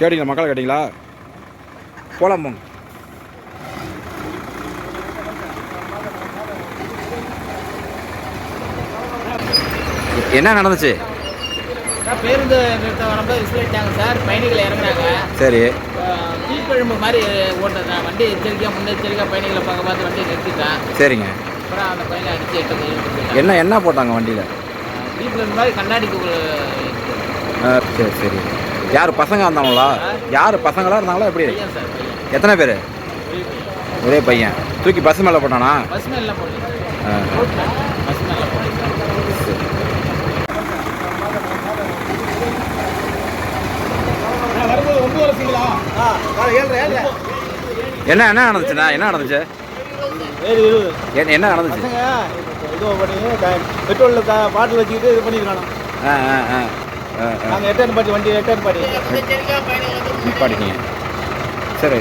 கேட்டிங்களா? மக்களை கேட்டிங்களா? போலாம் போங்க. என்ன நடந்துச்சு? பேருந்து நிறுத்தம் வரும்போது விசிலிட்டாங்க சார். பயணிகள் இறங்குறாங்க. சரி. தீப்பழம்பு மாதிரி ஓட்டுறேன். வண்டி எச்சரிக்கையாக முன்னெச்சரிக்கையாக பயணிகளை பார்த்து வண்டியை நிறுத்திட்டேன். சரிங்க. அப்புறம் அந்த பையனை அடித்து எட்டு என்ன போட்டாங்க வண்டியில்? தீப்பழம்பு மாதிரி கண்ணாடிக்கு. சரி சரி. யார் பசங்க இருந்தாங்களா? யார் பசங்களாக இருந்தாங்களா எப்படி? பையன் சார், பையன். எத்தனை பேர்? ஒரே பையன். தூக்கி பஸ் மேலே போட்டானா? பஸ் மேலே போடல. பஸ் மேலே போடல. என்ன நடந்துச்சுண்ணா? என்ன நடந்துச்சு? என்ன நடந்துச்சு? பெட்ரோலில் பாட்டில் வச்சுக்கிட்டு இது பண்ணியிருக்கானோ. நாங்கள் எட்டர் பாட்டி வண்டி எட்டர் பாட்டி நிப்பாட்டிங்க. சரி.